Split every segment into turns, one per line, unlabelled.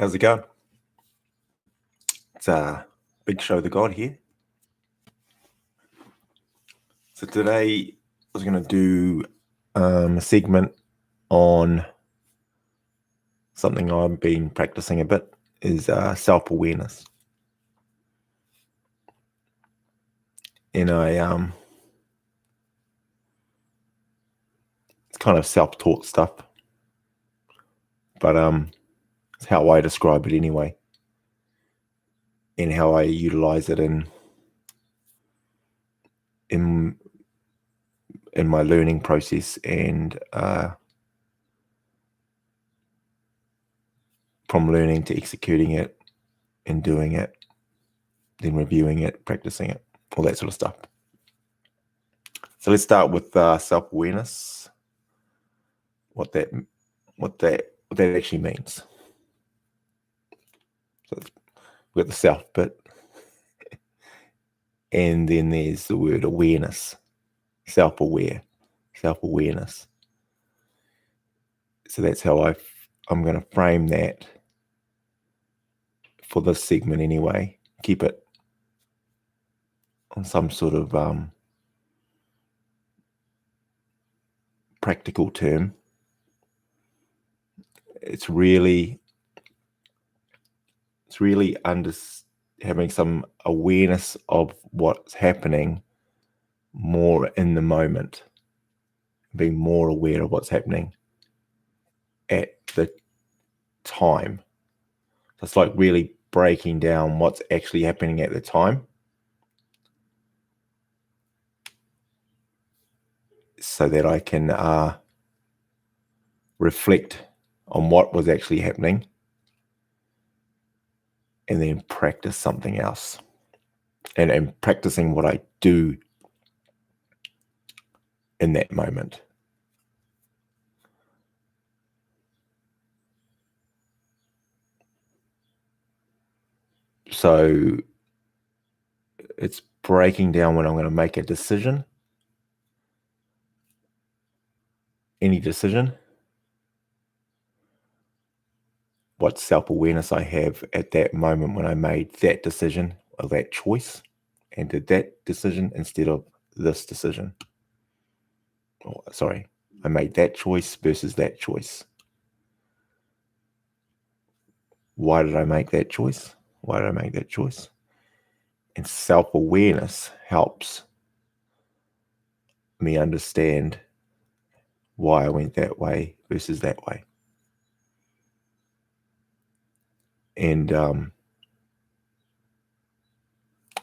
How's it going? It's bigSHow, theGod here. So today I was going to do a segment on something I've been practicing a bit, is self-awareness. And it's kind of self-taught stuff, but it's how I describe it anyway, and how I utilize it in my learning process, and from learning to executing it and doing it, then reviewing it, practicing it, all that sort of stuff. So let's start with self-awareness, what that actually means. So we've got the self bit, and then there's the word awareness, self-awareness. So that's how I'm going to frame that for this segment anyway. Keep it on some sort of practical term. It's really having some awareness of what's happening more in the moment, being more aware of what's happening at the time. So it's like really breaking down what's actually happening at the time, so that I can reflect on what was actually happening and then practice something else, and practicing what I do in that moment. So it's breaking down when I'm going to make a decision, any decision, what self-awareness I have at that moment when I made that decision or that choice, and did that decision instead of this decision. Oh, sorry, I made that choice versus that choice. Why did I make that choice? And self-awareness helps me understand why I went that way versus that way. And I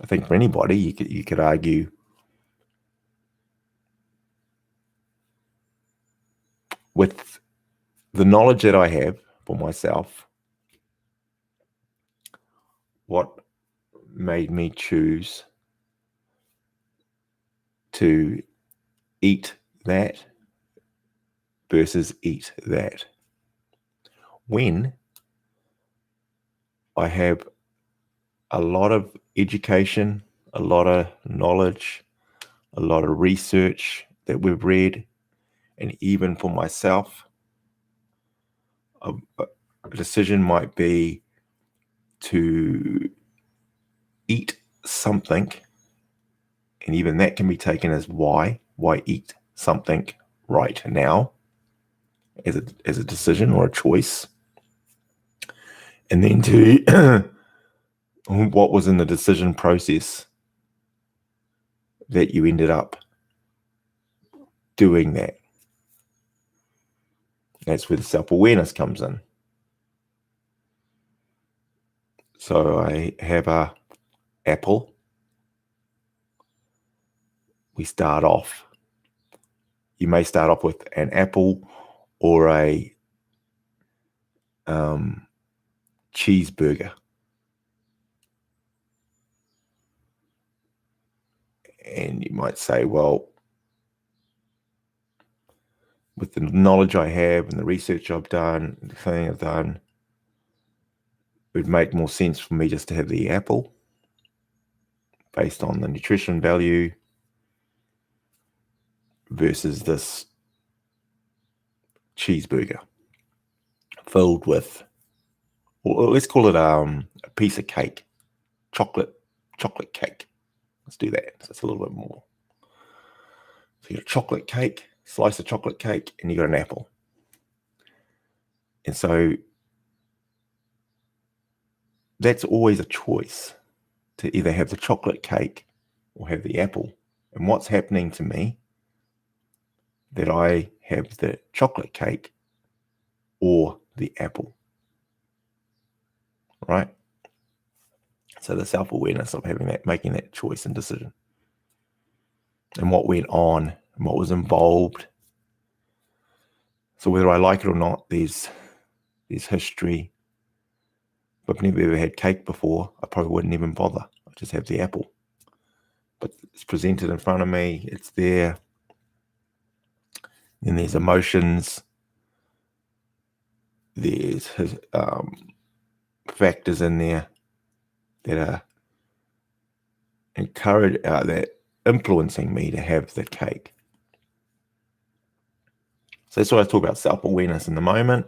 think for anybody, you could argue with the knowledge that I have for myself, what made me choose to eat that versus eat that, when I have a lot of education, a lot of knowledge, a lot of research that we've read, and even for myself, a decision might be to eat something, and even that can be taken as why eat something right now, as a decision or a choice, and then to what was in the decision process that you ended up doing that. That's where the self-awareness comes in. So I have a apple. We start off. You may start off with an apple or a cheeseburger. And you might say, well, with the knowledge I have and the research I've done, the thing I've done, it would make more sense for me just to have the apple based on the nutrition value versus this cheeseburger filled with Or let's call it a piece of cake, chocolate cake. Let's do that. So it's a little bit more. So you got a chocolate cake, slice of chocolate cake, and you got an apple. And so that's always a choice, to either have the chocolate cake or have the apple. And what's happening to me, that I have the chocolate cake or the apple, right? So the self-awareness of making that choice and decision, and what went on and what was involved. So whether I like it or not, there's history. If I've never ever had cake before, I probably wouldn't even bother. I'd just have the apple. But it's presented in front of me, it's there. Then there's emotions, there's factors in there that are that influencing me to have the cake. So that's what I talk about, self-awareness in the moment,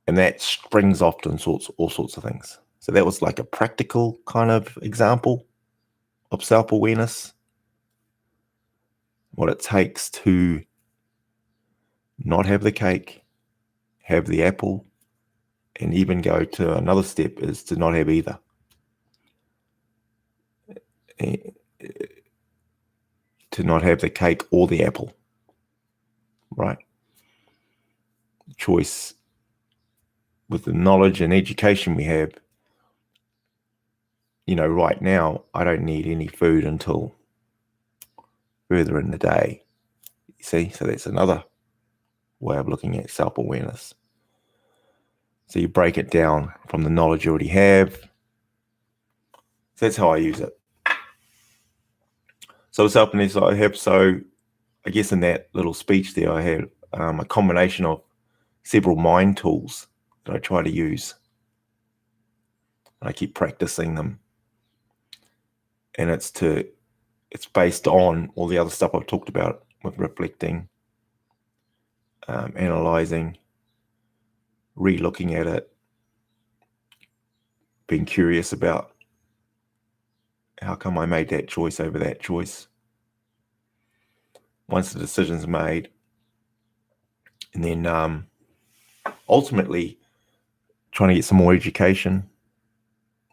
and that springs off all sorts of things. So that was like a practical kind of example of self-awareness, what it takes to not have the cake, have the apple, and even go to another step is to not have either. To not have the cake or the apple, right? Choice with the knowledge and education we have, right now, I don't need any food until further in the day. You see, so that's another way of looking at self-awareness. So you break it down from the knowledge you already have. So that's how I use it. So self-awareness I have, so I guess in that little speech there, I had a combination of several mind tools that I try to use. And I keep practicing them. And it's based on all the other stuff I've talked about with reflecting, analyzing, re-looking at it, being curious about how come I made that choice over that choice. Once the decision's made, and then ultimately trying to get some more education,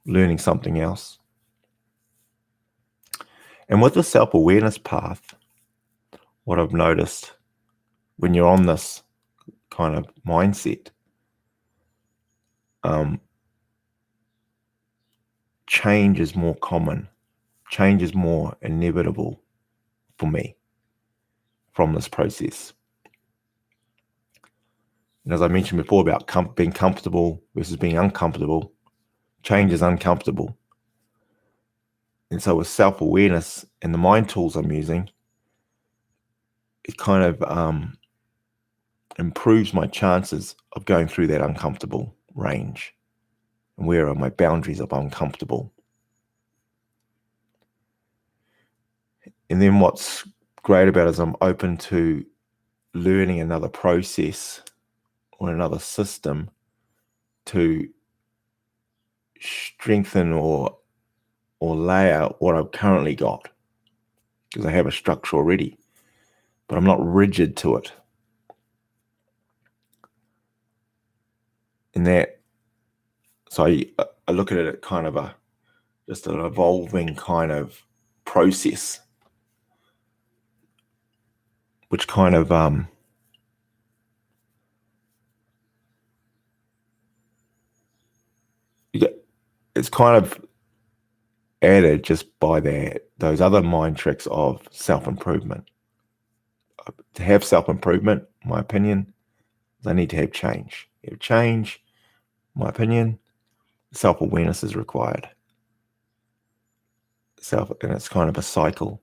learning something else. And with the self-awareness path, what I've noticed when you're on this kind of mindset, change is more common. Change is more inevitable for me from this process. And as I mentioned before about being comfortable versus being uncomfortable, change is uncomfortable. And so with self-awareness and the mind tools I'm using, it kind of improves my chances of going through that uncomfortable range. And where are my boundaries of uncomfortable? And then what's great about it is I'm open to learning another process or another system to strengthen or layer what I've currently got, because I have a structure already, but I'm not rigid to it. And that, so I look at it at kind of just an evolving kind of process, which kind of it's kind of added just by those other mind tricks of self-improvement. To have self-improvement, my opinion, I need to have change. If change, my opinion, self-awareness is required. And it's kind of a circle.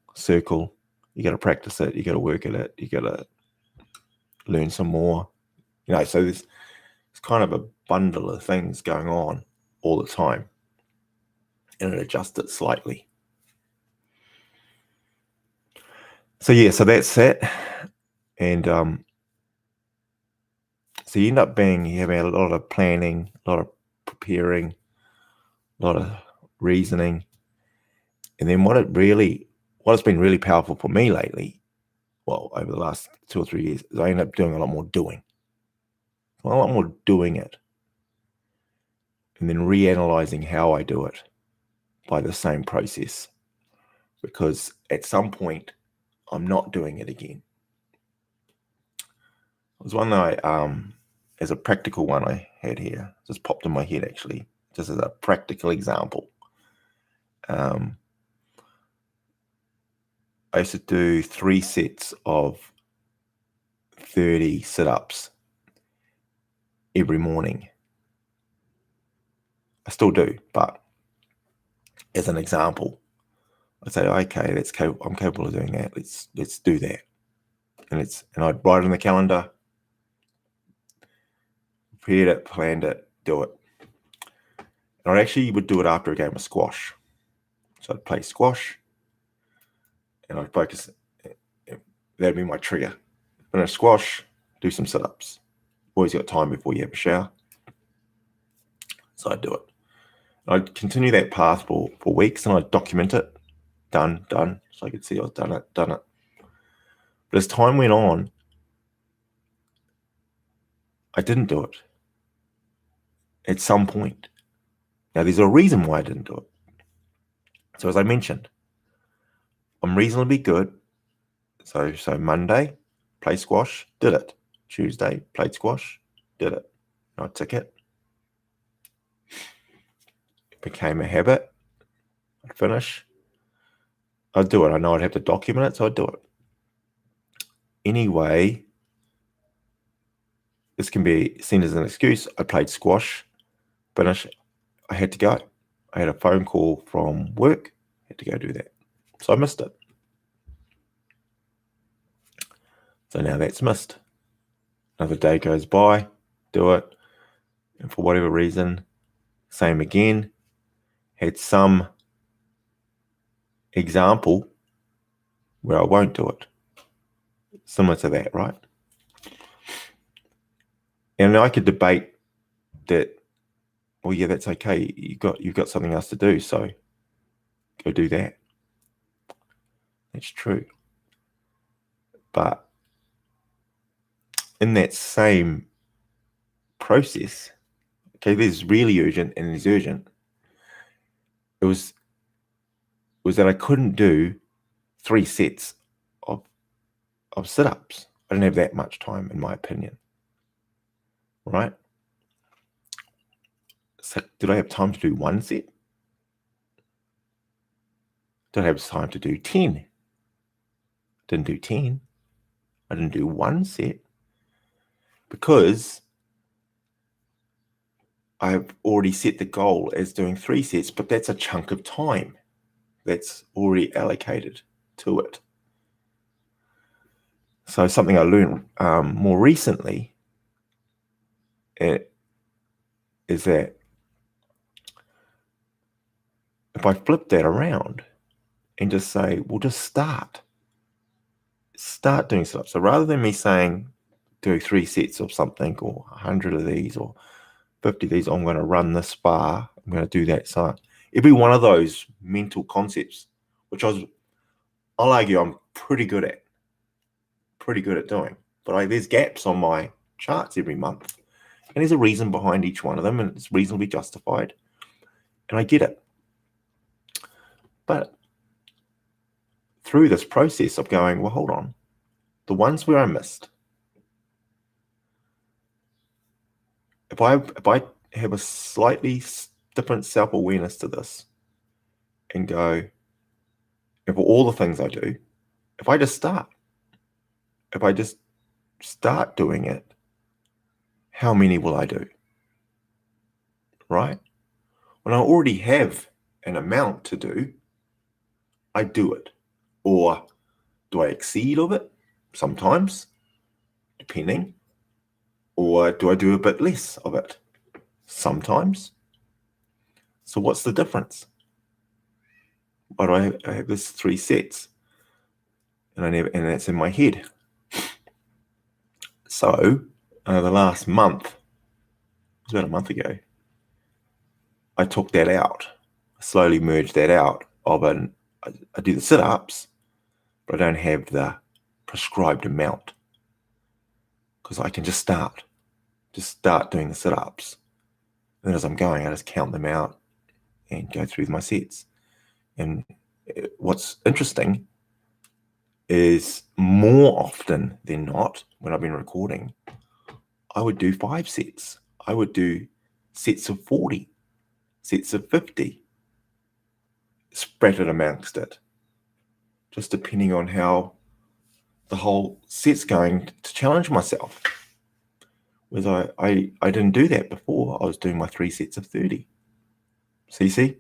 You got to practice it. You got to work at it. You got to learn some more. So it's kind of a bundle of things going on all the time, and it adjusts it slightly. So that's it. And so you end up having a lot of planning, a lot of preparing, a lot of reasoning. And then what has been really powerful for me lately, well, over the last 2 or 3 years, is I end up doing a lot more doing. A lot more doing it. And then reanalyzing how I do it by the same process. Because at some point, I'm not doing it again. It was one that as a practical one I had here, just popped in my head actually, just as a practical example. I used to do 3 sets of 30 sit-ups every morning. I still do, but as an example, I'd say, okay, I'm capable of doing that. Let's do that. And I'd write it in the calendar, prepared it, planned it, do it. And I actually would do it after a game of squash. So I'd play squash, and I'd focus. That'd be my trigger. Finish squash, do some sit-ups. Always got time before you have a shower. So I'd do it. I'd continue that path for weeks, and I'd document it. Done. So I could see I've done it. But as time went on, I didn't do it. At some point. Now, there's a reason why I didn't do it. So as I mentioned, I'm reasonably good. So Monday, play squash, did it. Tuesday, played squash, did it. I'd tick it. It became a habit. I'd finish. I'd do it. I know I'd have to document it, so I'd do it. Anyway, this can be seen as an excuse. I played squash, finish. I had to go. I had a phone call from work. I had to go do that. So I missed it. So now that's missed. Another day goes by, do it. And for whatever reason, same again. Had some example where I won't do it. Similar to that, right? And I could debate that, well, yeah, that's okay. You've got something else to do, so go do that. That's true. But in that same process, okay, there's really urgent and there's urgent. It was that I couldn't do 3 sets of sit-ups. I didn't have that much time, in my opinion. Right? So did I have time to do 1 set? Did I have time to do 10? Didn't do 10. I didn't do 1 set because I've already set the goal as doing 3 sets, but that's a chunk of time that's already allocated to it. So something I learned more recently is that if I flip that around and just say, well, just start doing stuff. So rather than me saying, do 3 sets of something or 100 of these or 50 of these, I'm going to run this far, I'm going to do that. So it'd be one of those mental concepts, which I'll argue I'm pretty good at doing. But there's gaps on my charts every month. And there's a reason behind each one of them, and it's reasonably justified. And I get it. But through this process of going, well, hold on, the ones where I missed, if I have a slightly different self-awareness to this and go, and for all the things I do, if I just start doing it, how many will I do? Right? When I already have an amount to do, I do it. Or do I exceed of it? Sometimes, depending. Or do I do a bit less of it? Sometimes. So what's the difference? Why do I have this 3 sets? And that's in my head. So the last month, it was about a month ago, I took that out. I slowly merged that out I do the sit-ups, but I don't have the prescribed amount because I can just start doing the sit-ups. And as I'm going, I just count them out and go through my sets. And what's interesting is more often than not, when I've been recording, I would do 5 sets. I would do sets of 40, sets of 50, spread it amongst it, just depending on how the whole set's going to challenge myself. Whereas I didn't do that before. I was doing my 3 sets of 30. So you see,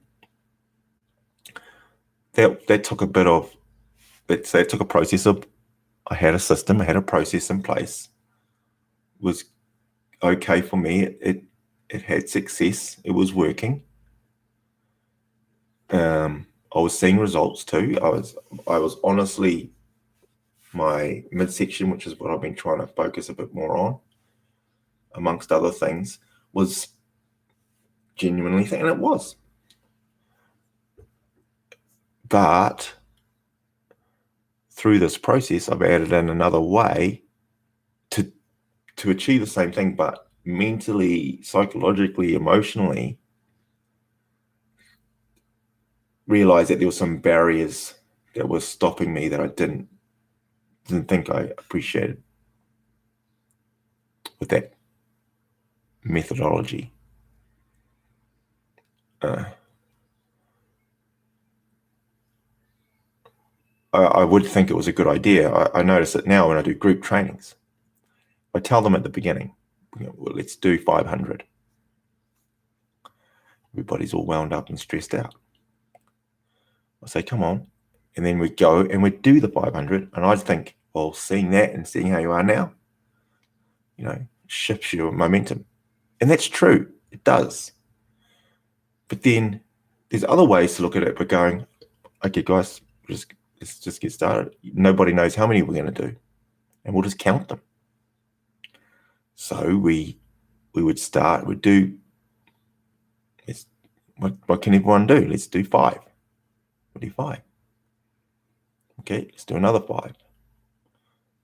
that took a bit of, let's say it took a process of, I had a system, I had a process in place. It was okay for me. It had success. It was working. I was seeing results too. I was honestly, my midsection, which is what I've been trying to focus a bit more on, amongst other things, was genuinely and it was. But through this process, I've added in another way to achieve the same thing, but mentally, psychologically, emotionally, realize that there were some barriers that were stopping me that I didn't think I appreciated with that methodology. I would think it was a good idea. I notice it now when I do group trainings. I tell them at the beginning, well, let's do 500. Everybody's all wound up and stressed out. I say, come on. And then we go and we do the 500. And I think, well, seeing that and seeing how you are now, shifts your momentum. And that's true. It does. But then there's other ways to look at it, but going, okay, guys, let's just get started. Nobody knows how many we're going to do. And we'll just count them. So we would start, we'd do, what can everyone do? Let's do 5. We'll do 5. Okay, let's do another 5.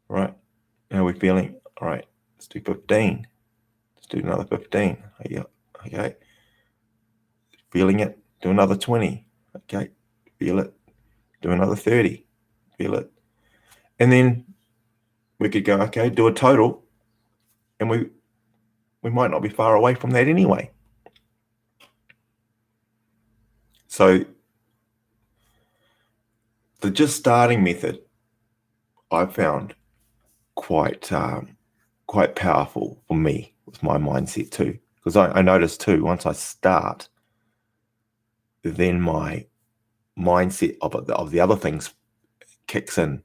All right, how are we feeling? All right, let's do 15. Let's do another 15. Okay, feeling it, do another 20. Okay, feel it, do another 30. Feel it. And then we could go, okay, do a total, and we might not be far away from that anyway. So the just starting method I've found quite powerful for me with my mindset too, because I notice too, once I start, then my mindset of the other things kicks in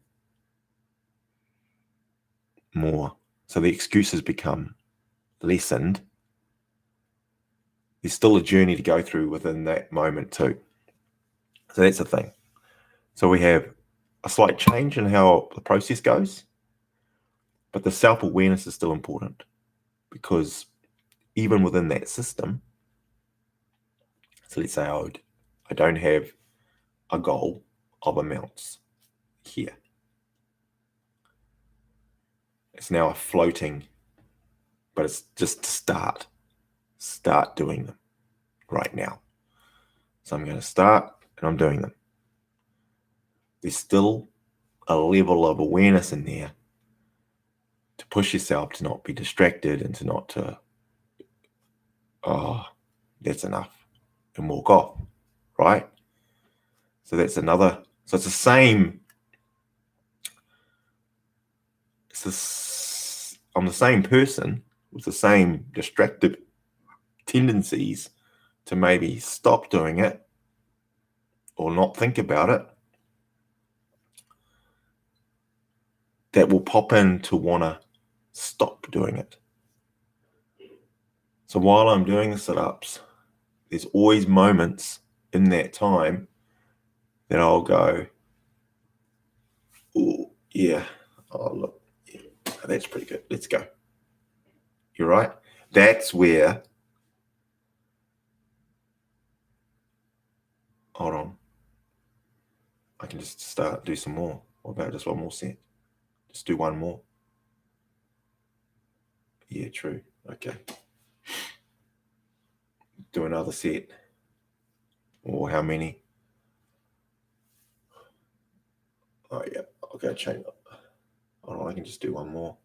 more. So the excuses become lessened. There's still a journey to go through within that moment too. So that's the thing. So we have a slight change in how the process goes, but the self-awareness is still important, because even within that system, so let's say I don't have a goal of amounts here. It's now a floating, but it's just to start doing them right now. So I'm going to start and I'm doing them. There's still a level of awareness in there to push yourself to not be distracted and to not to, that's enough, and walk off, right? So that's another, so it's the same, I'm the same person with the same distracted tendencies to maybe stop doing it or not think about it, that will pop in to want to stop doing it. So while I'm doing the sit-ups, there's always moments in that time that I'll go, oh, yeah, oh, look, yeah, that's pretty good. Let's go. You're right. That's where Hold on. I can just do some more. What about just one more set? Just do one more. Yeah, true. Okay. Do another set. Or how many? Oh, yeah. I'll go change. Hold on, I can just do one more.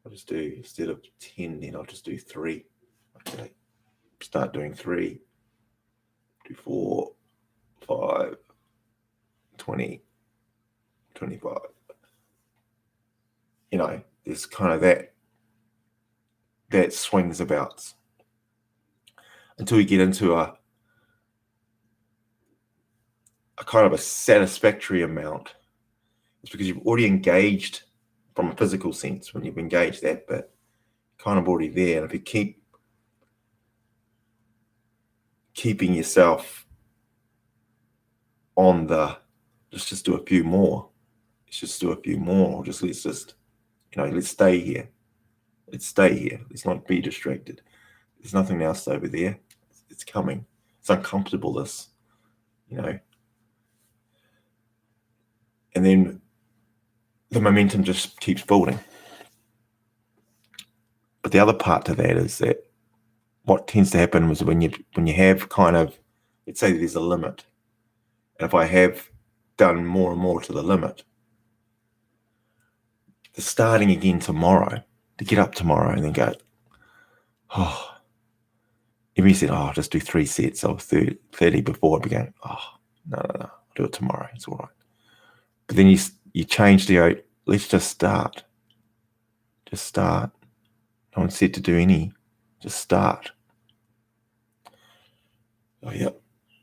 I'll just do, instead of 10, then I'll just do 3. Okay. Start doing 3. Do 4, 5, 20, 25. You know, there's kind of that swings about until you get into a kind of a satisfactory amount. It's because you've already engaged from a physical sense. When you've engaged that bit, kind of already there. And if you keeping yourself on the, just do a few more. Let's just do a few more. Or let's stay here. Let's stay here. Let's not be distracted. There's nothing else over there. It's coming. It's uncomfortable, this, and then the momentum just keeps building. But the other part to that is that what tends to happen is when you have kind of, let's say there's a limit, and if I have done more and more to the limit, the starting again tomorrow, to get up tomorrow and then go, oh, if you said, I'll just do 3 sets of 30 before, I'd be going, no, I'll do it tomorrow, it's all right. But then you change to go, let's just start. Just start. No one said to do any. Just start. Oh, yep.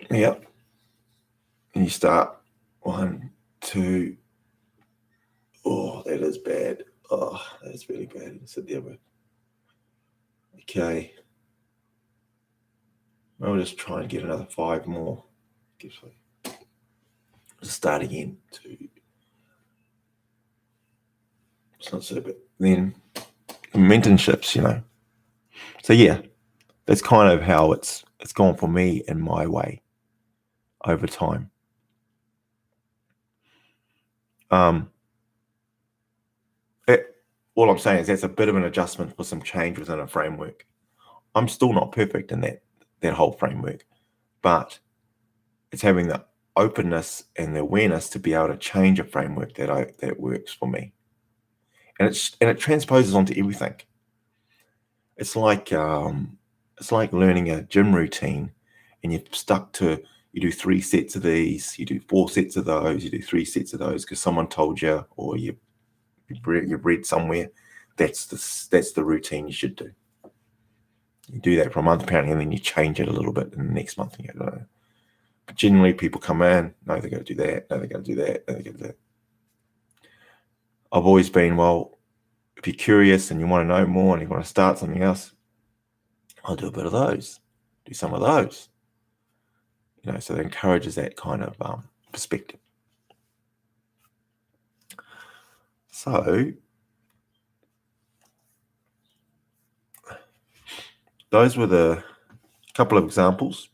And you start 1, 2. Oh, that is bad. Oh, that's really bad. Sit there with. Okay. I'll just try and get another 5 more. Just start again. 2. It's not so bad. Then momentum shifts, So yeah, that's kind of how it's gone for me in my way over time. All I'm saying is that's a bit of an adjustment for some change within a framework. I'm still not perfect in that whole framework, but it's having the openness and the awareness to be able to change a framework that works for me, and it transposes onto everything. It's like learning a gym routine, and you're stuck to, you do 3 sets of these, you do 4 sets of those, you do 3 sets of those because someone told you, or you've read somewhere that's the routine you should do. You do that for a month apparently, and then you change it a little bit in the next month. You go, but generally people come in, no, they're going to do that, no, they're going to do that, no, they're going to do that. I've always been, well, if you're curious and you want to know more and you want to start something else, I'll do a bit of those, do some of those. So that encourages that kind of perspective. So those were the couple of examples.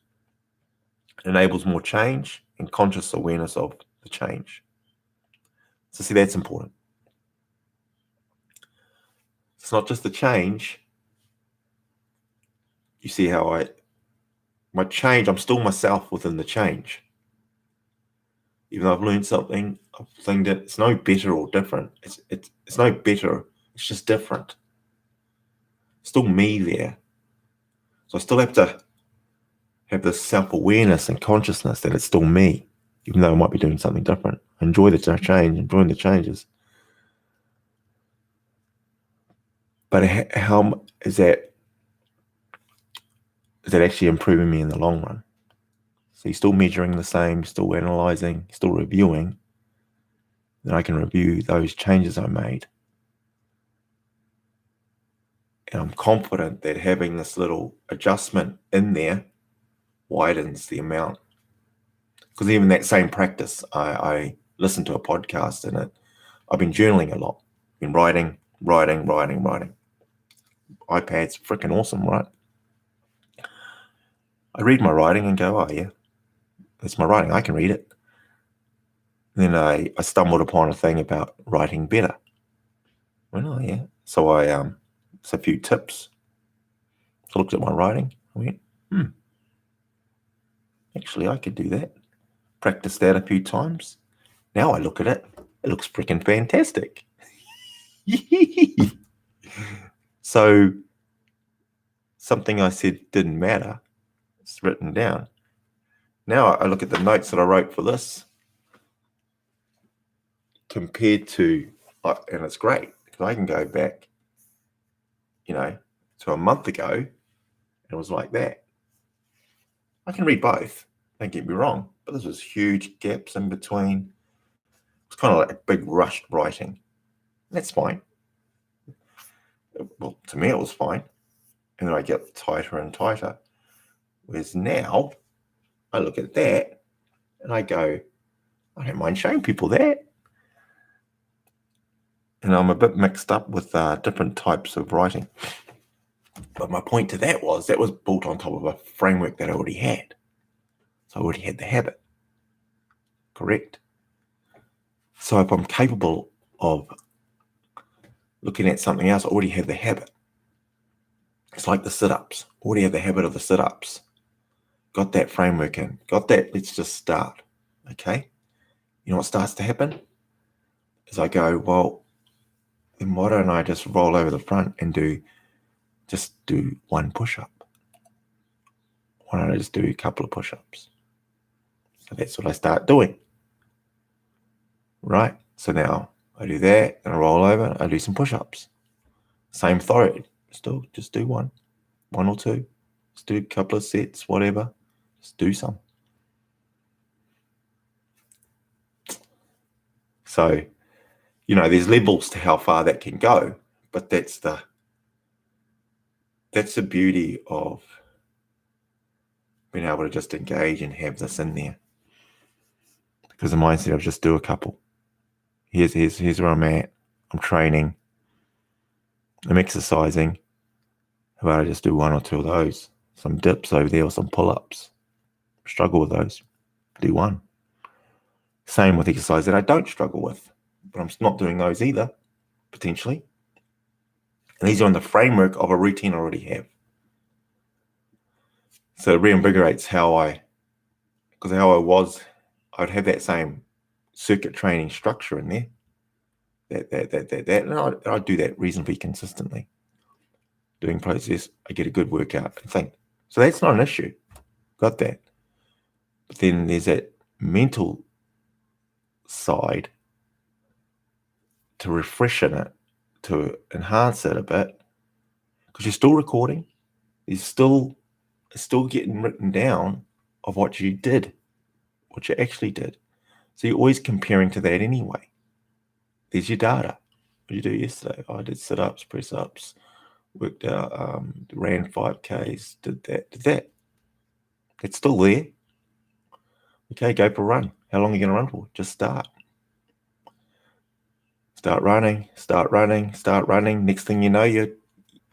It enables more change and conscious awareness of the change. So see, that's important. It's not just the change. You see how my change, I'm still myself within the change. Even though I've learned something, I've learned that it's no better or different. It's no better. It's just different. Still me there. So I still have to have this self-awareness and consciousness that it's still me, even though I might be doing something different. Enjoy the change, enjoying the changes. But how is that actually improving me in the long run? So you're still measuring the same, still analyzing, still reviewing. Then I can review those changes I made. And I'm confident that having this little adjustment in there widens the amount. Because even that same practice, I listened to a podcast in it. I've been journaling a lot. Been writing. iPad's freaking awesome, right? I read my writing and go, oh yeah, That's my writing. I can read it. And then I stumbled upon a thing about writing better. Well, yeah. So it's a few tips. So I looked at my writing. I went, actually, I could do that. Practice that a few times. Now I look at it. It looks freaking fantastic. So something I said didn't matter. It's written down. Now I look at the notes that I wrote for this compared to, and it's great because I can go back, to a month ago, and it was like that. I can read both, don't get me wrong, but this was huge gaps in between. It's kind of like a big rushed writing. That's fine. Well, to me, it was fine. And then I get tighter and tighter. Whereas now, I look at that and I go, I don't mind showing people that. And I'm a bit mixed up with different types of writing. But my point to that was built on top of a framework that I already had. So I already had the habit. Correct? So if I'm capable of looking at something else, I already have the habit. It's like the sit-ups. Already have the habit of the sit-ups. Got that framework in. Got that. Let's just start. Okay? You know what starts to happen? Is I go, well, then why don't I just roll over the front and do one push-up? Why don't I just do a couple of push-ups? So that's what I start doing. Right? So now I do that, and I roll over, I do some push-ups. Same authority. Still, just do one or two. Just do a couple of sets, whatever. Just do some. So, there's levels to how far that can go, but that's the beauty of being able to just engage and have this in there. Because the mindset of just do a couple. Here's where I'm at. I'm training. I'm exercising. How about I just do one or two of those? Some dips over there or some pull-ups. Struggle with those. Do one. Same with exercise that I don't struggle with. But I'm not doing those either, potentially. And these are in the framework of a routine I already have. So it reinvigorates because I'd have that same circuit training structure in there. And I'd do that reasonably consistently. Doing process, I get a good workout and thing. So that's not an issue. Got that. But then there's that mental side to refreshen it, to enhance it a bit, because you're still recording. It's still getting written down of what you did, what you actually did. So you're always comparing to that anyway. There's your data. What did you do yesterday? I did sit-ups, press-ups, worked out, ran 5Ks, did that. It's still there. Okay, go for a run. How long are you going to run for? Just start. Start running. Next thing you know, you're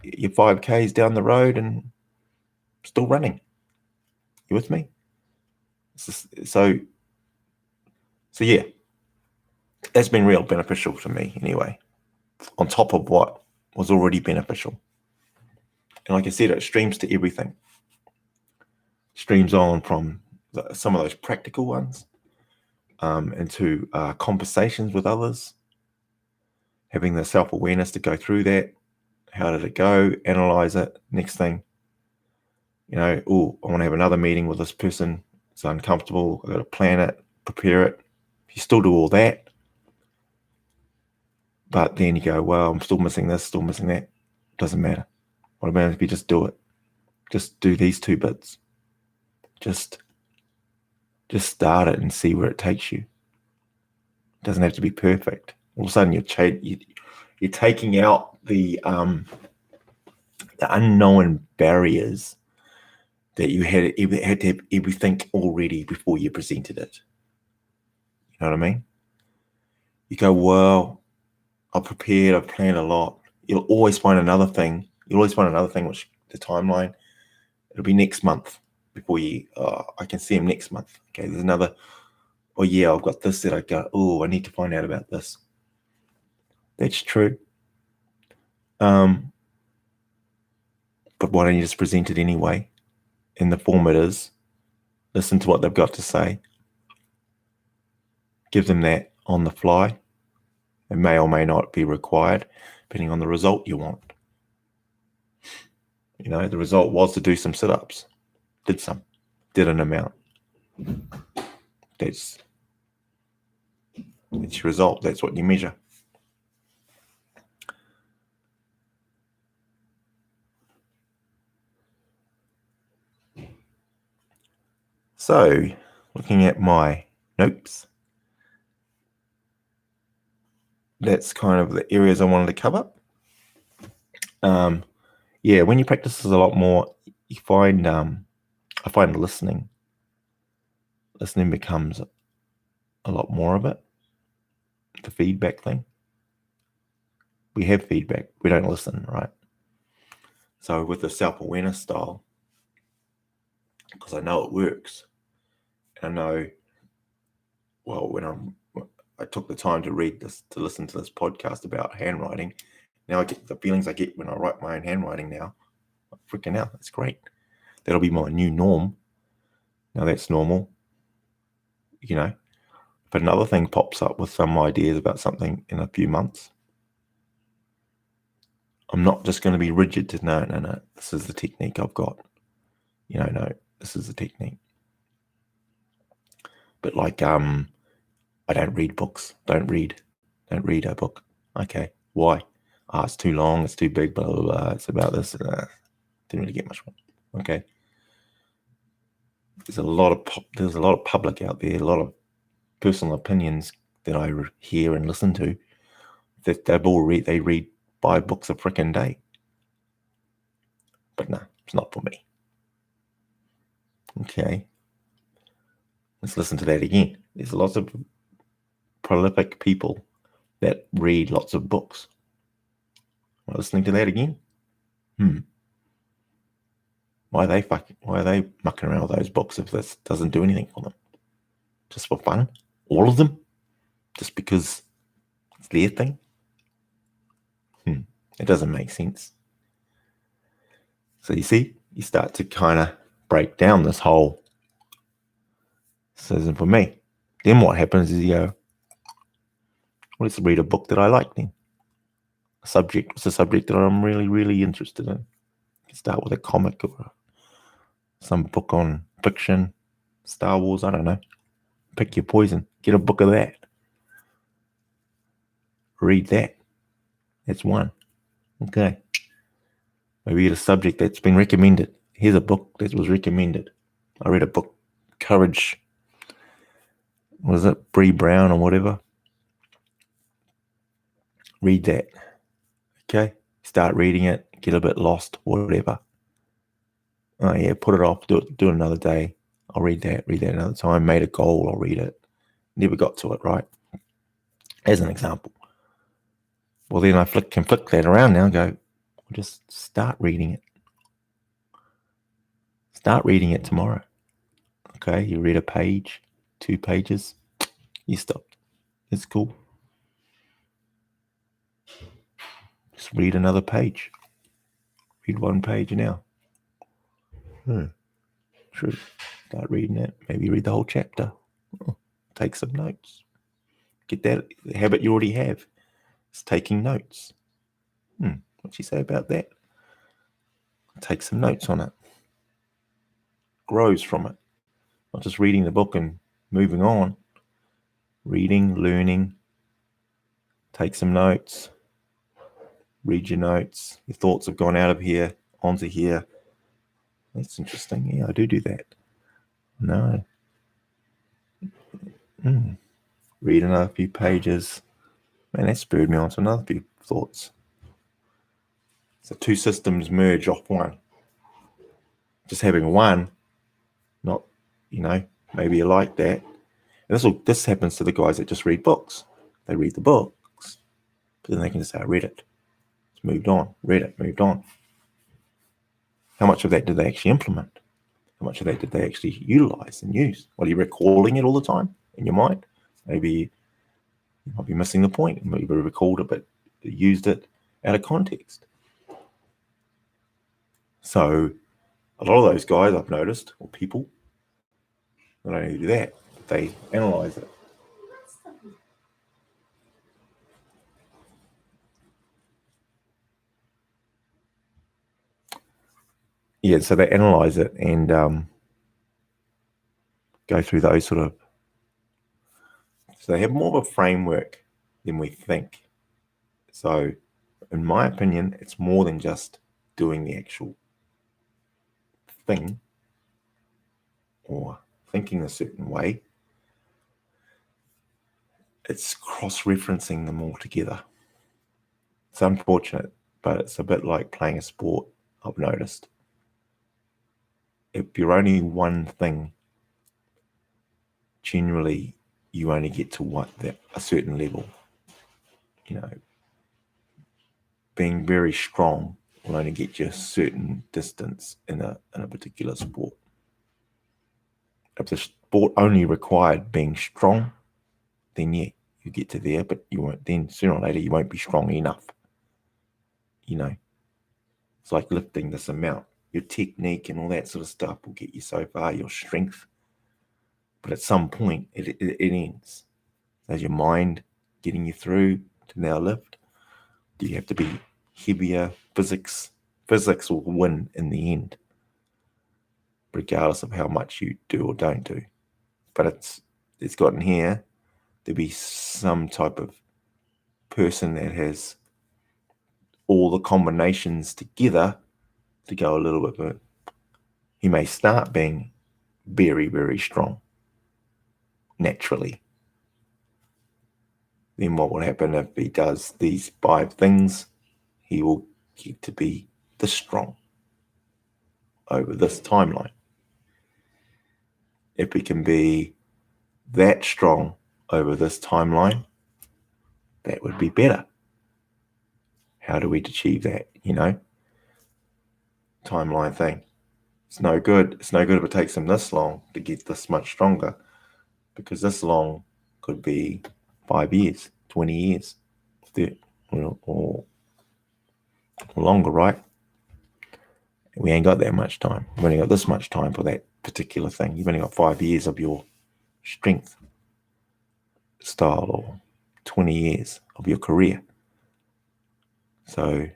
5Ks down the road and still running. You with me? So yeah, that's been real beneficial to me anyway, on top of what was already beneficial. And like I said, it streams to everything. Streams on from some of those practical ones into conversations with others, having the self-awareness to go through that. How did it go? Analyze it. Next thing, I want to have another meeting with this person. It's uncomfortable. I've got to plan it, prepare it. You still do all that. But then you go, well, I'm still missing this, still missing that. Doesn't matter. What about if you just do it? Just do these two bits. Just start it and see where it takes you. It doesn't have to be perfect. All of a sudden, you're taking out the unknown barriers that you had to have everything already before you presented it. You know what I mean? You go, well, I've prepared, I've planned a lot. You'll always find another thing. Which the timeline, it'll be next month. before you, I can see him next month. Okay, there's another, oh yeah, I've got this that I go, oh, I need to find out about this. That's true. But why don't you just present it anyway in the form it is? Listen to what they've got to say. Give them that on the fly. It may or may not be required, depending on the result you want. You know, the result was to do some sit-ups. Did an amount. That's your result. That's what you measure. So, looking at my notes, that's kind of the areas I wanted to cover. Yeah, when you practice this a lot more, you find, I find listening becomes a lot more of it. The feedback thing. We have feedback. We don't listen, right? So with the self-awareness style, because I know it works, and I know, well, when I took the time to read this, to listen to this podcast about handwriting, now I get the feelings I get when I write my own handwriting now. Freaking hell, that's great. That'll be my new norm. Now that's normal. You know, if another thing pops up with some ideas about something in a few months, I'm not just going to be rigid to no, this is the technique I've got. You know, no, this is the technique. But like, I don't read books. Don't read a book. Okay, why? It's too long, it's too big, blah, blah, blah. It's about this. Didn't really get much fun. Okay. There's a lot of public out there, a lot of personal opinions that I hear and listen to that they read 5 books a frickin' day. But no, it's not for me. Okay. Let's listen to that again. There's lots of prolific people that read lots of books. Am I listening to that again? Why are they mucking around with those books if this doesn't do anything for them? Just for fun? All of them? Just because it's their thing? It doesn't make sense. So you see, you start to kind of break down this whole, this isn't for me. Then what happens is you go, well, let's read a book that I like then. It's a subject that I'm really, really interested in. You can start with a comic or some book on fiction, Star Wars, I don't know. Pick your poison. Get a book of that. Read that. That's one. Okay. Maybe get a subject that's been recommended. Here's a book that was recommended. I read a book, Courage. Was it Bree Brown or whatever? Read that. Okay. Start reading it. Get a bit lost. Whatever. Oh yeah, put it off. Do it another day. I'll read that another time. Made a goal. I'll read it. Never got to it, right? As an example. Well, then I can flick that around now and go, just start reading it. Start reading it tomorrow. Okay, you read a page, 2 pages, you stopped. It's cool. Just read another page. Read 1 page now. True. Start reading it. Maybe read the whole chapter. Take some notes. Get that habit you already have. It's taking notes. What'd you say about that? Take some notes on it. Grows from it. Not just reading the book and moving on. Reading, learning. Take some notes. Read your notes. Your thoughts have gone out of here, onto here. That's interesting. Yeah, I do that. No. Read another few pages. Man, that spurred me on to another few thoughts. So 2 systems merge off one. Just having one, not, maybe you like that. And this happens to the guys that just read books. They read the books, but then they can just say, I read it. It's moved on. Read it, moved on. How much of that do they actually implement? How much of that did they actually utilize and use? Well, you're recalling it all the time in your mind. Maybe you might be missing the point. Maybe you recalled it, but used it out of context. So a lot of those guys I've noticed, or people, not only do that, but they analyze it. Yeah, so they analyze it and go through those sort of. So they have more of a framework than we think. So, in my opinion, it's more than just doing the actual thing or thinking a certain way. It's cross-referencing them all together. It's unfortunate, but it's a bit like playing a sport, I've noticed. If you're only one thing, generally you only get to a certain level. You know, being very strong will only get you a certain distance in a particular sport. If the sport only required being strong, then yeah, you get to there, but you won't. Then sooner or later, you won't be strong enough. You know, it's like lifting this amount. Your technique and all that sort of stuff will get you so far. Your strength, but at some point, it ends. As your mind getting you through to now lift, do you have to be heavier? Physics will win in the end, regardless of how much you do or don't do. But it's gotten here to be some type of person that has all the combinations together to go a little bit further. He may start being very, very strong naturally. Then what will happen if he does these 5 things? He will get to be this strong over this timeline. If he can be that strong over this timeline, that would be better. How do we achieve that? Timeline thing. It's no good. It's no good if it takes him this long to get this much stronger, because this long could be 5 years, 20 years, or longer, right? We ain't got that much time. We've only got this much time for that particular thing. You've only got 5 years of your strength style, or 20 years of your career. So,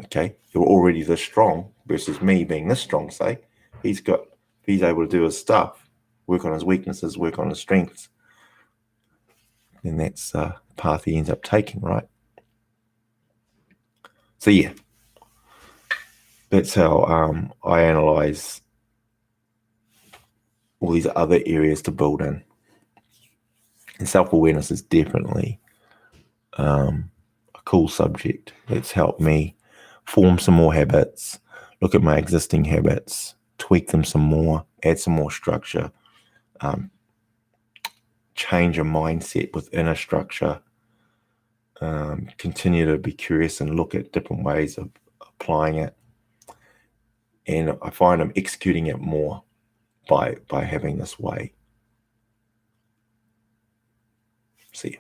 okay, you're already this strong versus me being this strong, say. He's able to do his stuff, work on his weaknesses, work on his strengths, then that's the path he ends up taking, right? So yeah, that's how I analyze all these other areas to build in. And self-awareness is definitely a cool subject that's helped me form some more habits, look at my existing habits, tweak them some more, add some more structure, change a mindset within a structure, continue to be curious and look at different ways of applying it. And I find I'm executing it more by having this way. See ya.